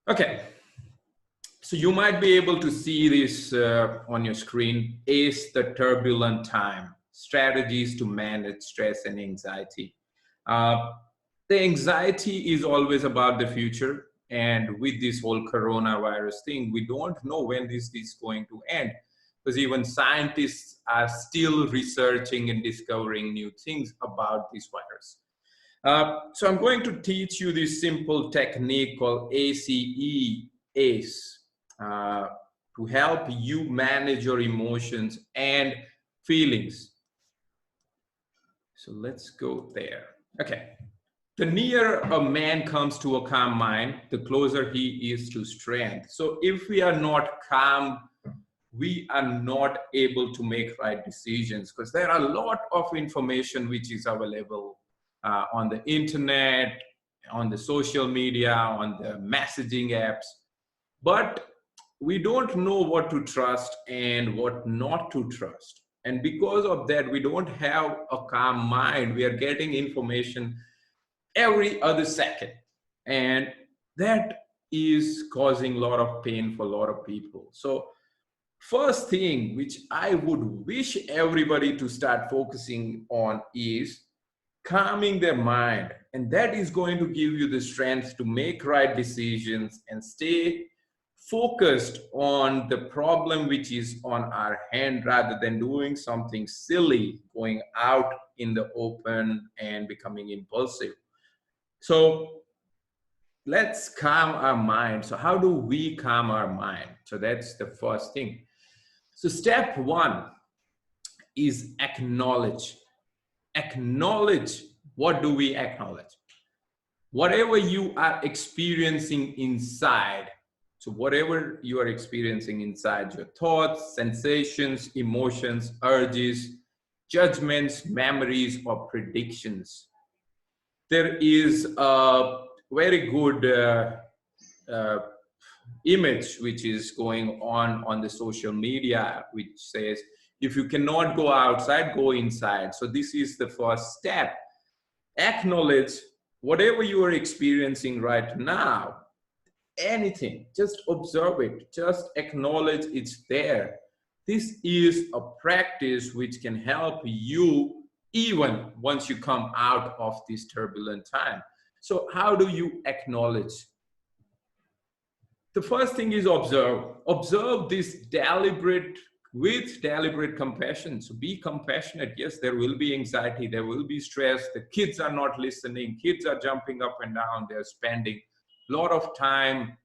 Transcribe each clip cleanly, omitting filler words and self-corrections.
Okay, so you might be able to see this on your screen. ACE, the turbulent time, strategies to manage stress and anxiety. Uh, the anxiety is always about the future. And with this whole coronavirus thing, we don't know when this is going to end, because even scientists are still researching and discovering new things about this virus. So I'm going to teach you this simple technique called A.C.E, ACE, to help you manage your emotions and feelings. So let's go there. Okay. The nearer a man comes to a calm mind, the closer he is to strength. So if we are not calm, we are not able to make right decisions, because there are a lot of information which is available on the internet, on the social media, on the messaging apps. But we don't know what to trust and what not to trust. And because of that, we don't have a calm mind. We are getting information every other second. And that is causing a lot of pain for a lot of people. So first thing which I would wish everybody to start focusing on is calming their mind. And that is going to give you the strength to make right decisions and stay focused on the problem which is on our hand, rather than doing something silly, going out in the open and becoming impulsive. So let's calm our mind. So how do we calm our mind? So that's the first thing. So step one is acknowledge. Acknowledge. What do we acknowledge? Whatever you are experiencing inside. So whatever you are experiencing inside, your thoughts, sensations, emotions, urges, judgments, memories, or predictions. There is a very good image which is going on the social media, which says, if you cannot go outside, go inside. So this is the first step. Acknowledge whatever you are experiencing right now, anything, just observe it, just acknowledge it's there. This is a practice which can help you even once you come out of this turbulent time. So how do you acknowledge? The first thing is observe. Observe this with deliberate compassion. So be compassionate. Yes, there will be anxiety, there will be stress. The kids are not listening. Kids are jumping up and down. They're spending a lot of time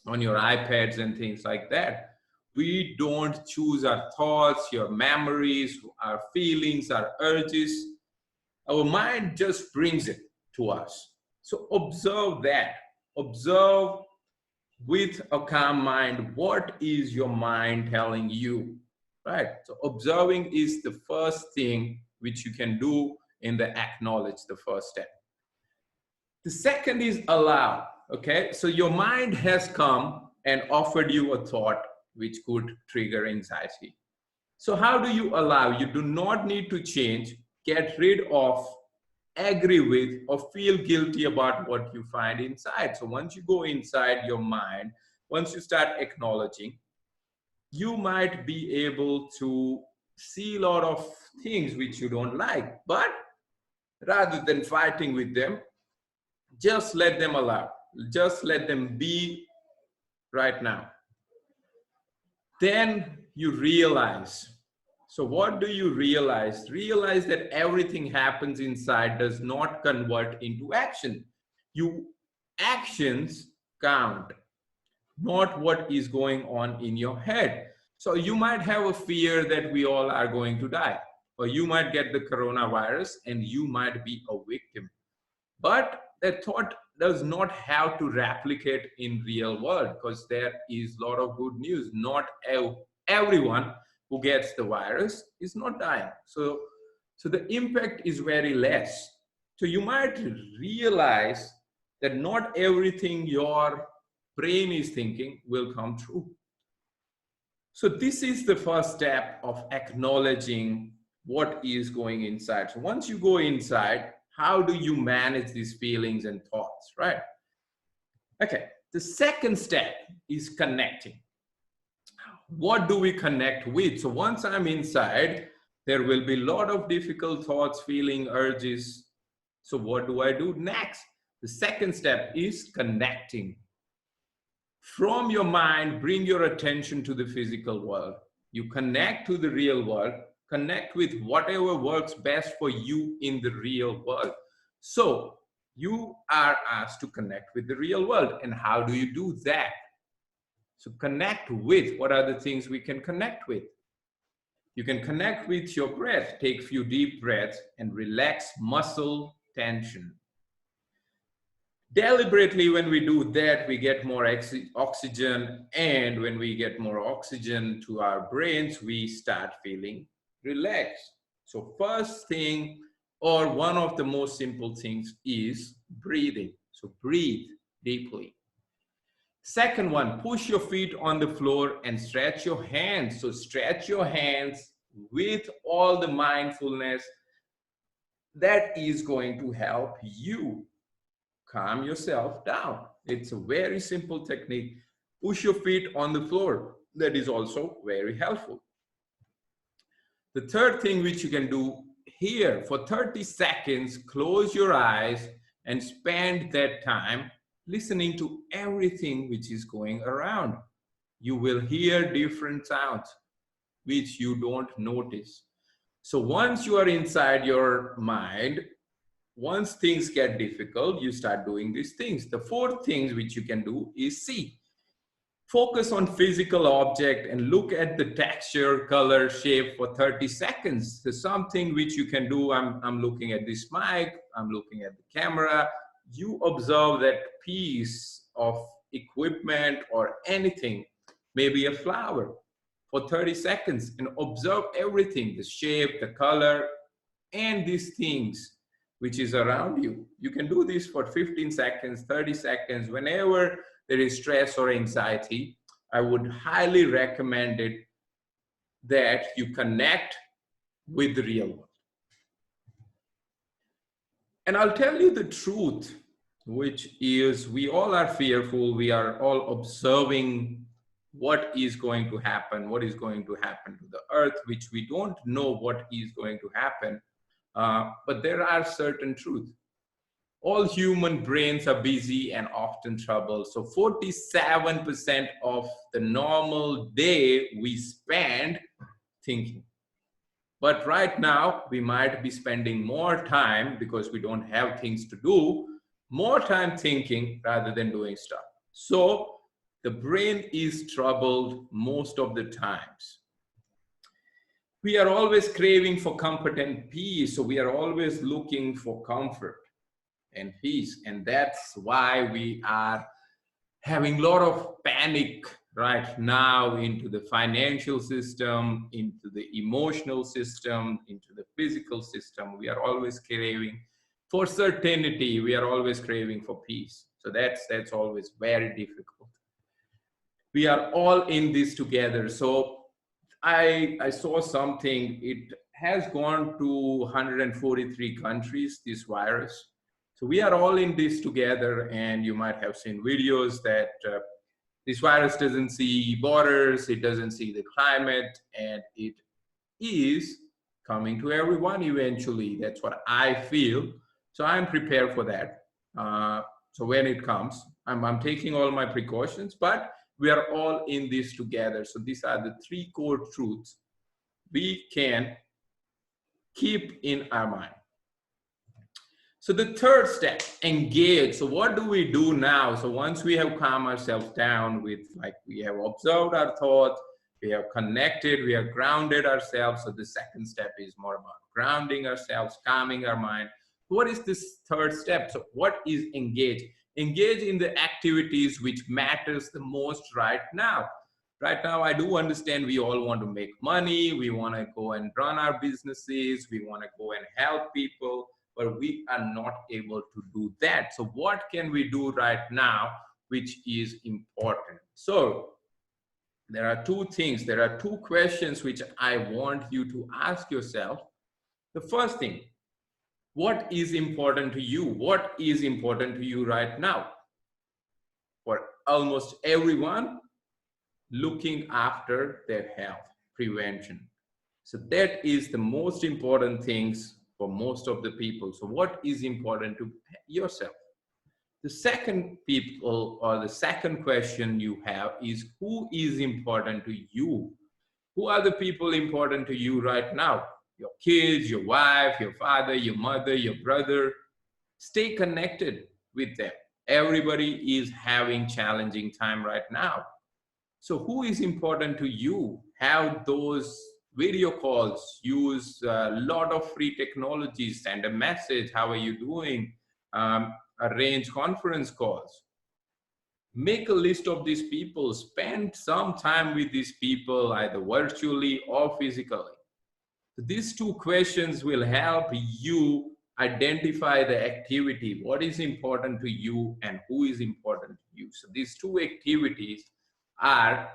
on your iPads and things like that. We don't choose our thoughts, your memories, our feelings, our urges. Our mind just brings it to us. So observe that. Observe with a calm mind, what is your mind telling you, right? So observing is the first thing which you can do in the acknowledge, the first step. The second is allow, okay? So your mind has come and offered you a thought which could trigger anxiety. So how do you allow? You do not need to change, get rid of, agree with, or feel guilty about what you find inside. So once you go inside your mind, once you start acknowledging, you might be able to see a lot of things which you don't like. But rather than fighting with them, just let them allow. Just let them be right now. Then you realize. So what do you realize? Realize that everything happens inside does not convert into action. Actions count, not what is going on in your head. So you might have a fear that we all are going to die, or you might get the coronavirus and you might be a victim. But that thought does not have to replicate in real world, because there is a lot of good news. Not everyone who gets the virus is not dying. So the impact is very less. So you might realize that not everything your brain is thinking will come true. So this is the first step of acknowledging what is going inside. So once you go inside, how do you manage these feelings and thoughts, right? Okay, The second step is connecting. What do we connect with? So once I'm inside, there will be a lot of difficult thoughts, feeling, urges. So what do I do next? The second step is connecting. From your mind, bring your attention to the physical world. You connect to the real world, connect with whatever works best for you in the real world. So you are asked to connect with the real world. And how do you do that? So connect with, what are the things we can connect with? You can connect with your breath. Take a few deep breaths and relax muscle tension. Deliberately, when we do that, we get more oxygen. And when we get more oxygen to our brains, we start feeling relaxed. So first thing, or one of the most simple things, is breathing. So breathe deeply. Second one, push your feet on the floor and stretch your hands. So stretch your hands with all the mindfulness. That is going to help you calm yourself down. It's a very simple technique. Push your feet on the floor. That is also very helpful. The third thing which you can do here, for 30 seconds, close your eyes and spend that time listening to everything which is going around. You will hear different sounds which you don't notice. So once you are inside your mind, once things get difficult, you start doing these things. The fourth thing which you can do is see. Focus on physical object and look at the texture, color, shape for 30 seconds. There's something which you can do. I'm looking at this mic, I'm looking at the camera. You observe that piece of equipment or anything, maybe a flower, for 30 seconds and observe everything, the shape, the color, and these things which is around you. You can do this for 15 seconds, 30 seconds, whenever there is stress or anxiety. I would highly recommend it that you connect with the real world. And I'll tell you the truth, which is we all are fearful. We are all observing what is going to happen, what is going to happen to the earth, which we don't know what is going to happen. But there are certain truths. All human brains are busy and often troubled. So 47% of the normal day we spend thinking. But right now, we might be spending more time, because we don't have things to do, more time thinking rather than doing stuff. So the brain is troubled most of the times. We are always craving for comfort and peace. So we are always looking for comfort and peace. And that's why we are having a lot of panic right now into the financial system, into the emotional system, into the physical system. We are always craving for certainty. We are always craving for peace. So that's always very difficult. We are all in this together. So I saw something. It has gone to 143 countries, this virus. So we are all in this together, and you might have seen videos that this virus doesn't see borders, it doesn't see the climate, and it is coming to everyone eventually. That's what I feel. So I'm prepared for that. So when it comes, I'm taking all my precautions, but we are all in this together. So these are the three core truths we can keep in our mind. So the third step, engage. So what do we do now? So once we have calmed ourselves down with, like, we have observed our thoughts, we have connected, we have grounded ourselves. So the second step is more about grounding ourselves, calming our mind. What is this third step? So what is engage? Engage in the activities which matters the most right now. Right now, I do understand we all want to make money. We want to go and run our businesses. We want to go and help people, but we are not able to do that. So what can we do right now, which is important? So there are two things. There are two questions which I want you to ask yourself. The first thing, what is important to you? What is important to you right now? For almost everyone looking after their health, prevention. So that is the most important things for most of the people. So what is important to yourself? The second people, or the second question you have, is who is important to you? Who are the people important to you right now? Your kids, your wife, your father, your mother, your brother. Stay connected with them. Everybody is having challenging time right now. So who is important to you? Have those video calls, use a lot of free technologies, send a message, how are you doing? Arrange conference calls. Make a list of these people, spend some time with these people, either virtually or physically. So these two questions will help you identify the activity, what is important to you and who is important to you. So these two activities are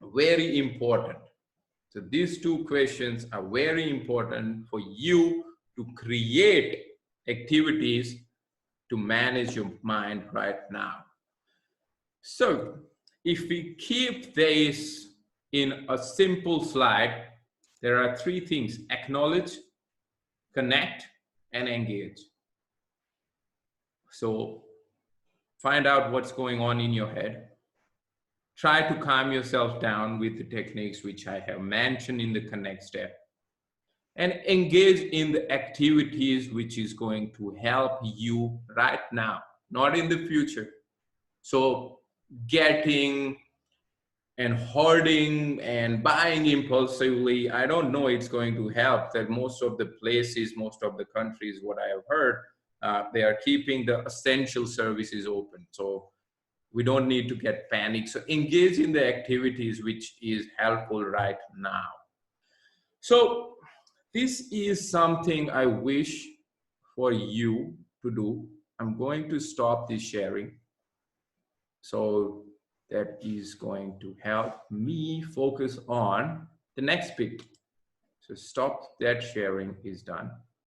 very important. So these two questions are very important for you to create activities to manage your mind right now. So if we keep this in a simple slide, there are three things: acknowledge, connect, and engage. So find out what's going on in your head. Try to calm yourself down with the techniques which I have mentioned in the connect step, and engage in the activities which is going to help you right now, not in the future. So getting and hoarding and buying impulsively, I don't know it's going to help. That most of the places, most of the countries, what I have heard, they are keeping the essential services open. So we don't need to get panicked. So engage in the activities which is helpful right now. So this is something I wish for you to do. I'm going to stop this sharing. So that is going to help me focus on the next bit. So stop that sharing is done.